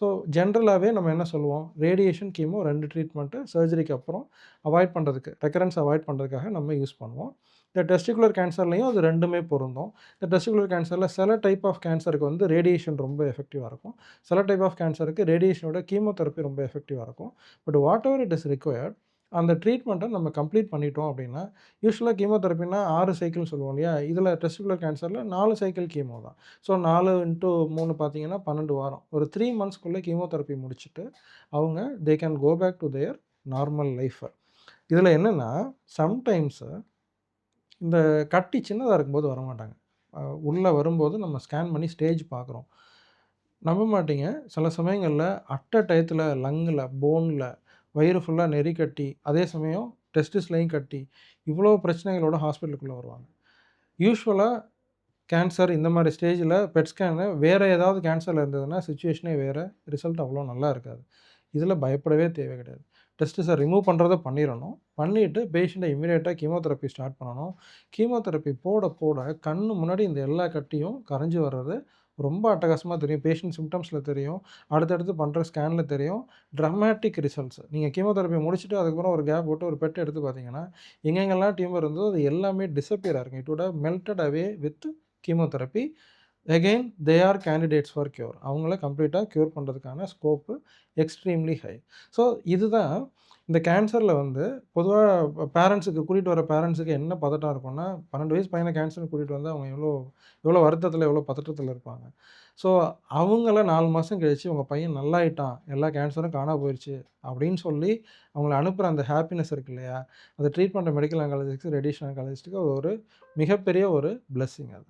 So ஜென்ரலாவே நம்ம என்ன சொல்லுவோம், ரேடியேஷன், கீமோ 2 ட்ரீட்மெண்ட்டு சர்ஜரிக்கு அப்புறம் அவாய்ட் பண்றதுக்கு, ரெக்கரன்ஸ் அவாய்ட் பண்றதுக்காக நம்ம யூஸ் பண்ணுவோம். இந்த டெஸ்டிகுலர் கேன்சர்லயும் அது 2மே பொருந்தும். இந்த டெஸ்டிகுலர் கேன்சர்ல சில டைப் ஆஃப் கேன்சருக்கு வந்து ரேடியேஷன் ரொம்ப எஃபெக்டிவா இருக்கும். சில டைப் ஆஃப் கேன்சருக்கு ரேடியேஷனோட கீமோதெரபி ரொம்ப எஃபெக்டிவா இருக்கும். But what ever it is required அந்த ட்ரீட்மெண்ட்ட நம்ம கம்ப்ளீட் பண்ணிட்டோம் அப்படின்னா, யூசுவலா கீமோதெரபின்னா 6 சைக்கிள்னு சொல்லுவோம் இல்லையா? இதில டெஸ்டிகுலர் கேன்சர்ல 4 சைக்கிள் கீமோ தான். ஸோ 4 இன்டூ 3 பார்த்தீங்கன்னா 12 வாரம். ஒரு 3 மந்த்ஸ்க்குள்ள கீமோதெரபி முடிச்சுட்டு, அவங்க they can go back to their normal life. இதில என்னன்னா, சம்டைம்ஸ் இந்த கட்டி சின்னதா இருக்கும்போது வரமாட்டாங்க. அ உள்ள வரும்போது நம்ம ஸ்கேன் பண்ணி ஸ்டேஜ் பார்க்குறோம். நம்ப மாட்டீங்க, சில சமயங்கள்ல டயத்துல லங்ல, போன்ல, வயிறு ஃபுல்லா நெறி கட்டி, அதே சமயம் டெஸ்டிஸ்லயும் கட்டி, இவ்வளோ பிரச்சனைகளோட ஹாஸ்பிட்டலுக்குள்ள வருவாங்க. யூசுவலா கேன்சர் இந்த மாரி ஸ்டேஜ்ல பெட் ஸ்கேனு வேற ஏதாவது கேன்சர்ல இருந்ததுன்னா, சிச்சுவேஷனே வேற. ரிசல்ட் அவ்வளோ நல்லா இருக்காது. இதில பயப்படவே தேவை கிடையாது. டெஸ்டிஸ ரிமூவ் பண்றத பண்ணிறணும். பண்ணிட்டு பேஷண்ட்ட இம்மீடியட்டா கீமோதெரபி ஸ்டார்ட் பண்ணணும். கீமோதெரபி போட போட கண்ணு முன்னாடி இந்த எல்லா கட்டியும் கரைஞ்சு வர்றது ரொம்ப அட்டகாசமா தெரியும். பேஷண்ட் சிம்ப்டம்ஸ்ல தெரியும். அடுத்தடுத்து பண்ற ஸ்கேன்ல தெரியும். Dramatic results. நீங்க கீமோதெரபி முடிச்சுட்டு அதுக்கப்புறம் ஒரு கேப் விட்டு ஒரு பெட் எடுத்து பார்த்தீங்கன்னா, எங்கெங்கெல்லாம் டியூமர் இருந்ததோ அது எல்லாமே டிஸப்பியர் ஆயிருக்கும். It would have melted away with chemotherapy. Again they are candidates for cure. அவங்கள கம்ப்ளீட்டா க்யூர் பண்றதுக்கான ஸ்கோப்பு எக்ஸ்ட்ரீம்லி ஹை. ஸோ இதுதான் இந்த கேன்சர்ல வந்து பொதுவா பேரண்ட்ஸுக்கு கூட்டிட்டு வர பேரண்ட்ஸுக்கு என்ன பதட்டம் இருக்கும்னா, 12 வயசு பையன கேன்சர்ன்னு கூட்டிட்டு வந்தா அவங்க எவ்வளோ எவ்வளோ வருத்தத்தில, எவ்வளோ பதட்டத்தில இருப்பாங்க. ஸோ அவங்கள 4 மாசம் கழிச்சு உங்க பையன் நல்லாயிட்டான், எல்லா கேன்சரும் காணாம போயிருச்சு அப்படின்னு சொல்லி அவங்கள அனுப்புற அந்த ஹேப்பினஸ் இருக்கு இல்லையா? அந்த ட்ரீட்மெண்ட் மெடிக்கல் ஆங்காலஜிஸ்ட்க்கு, ரேடியேஷன் ஆங்காலஜிஸ்ட்க்கு ஒரு மிகப்பெரிய ஒரு பிளெஸ்ஸிங் அது.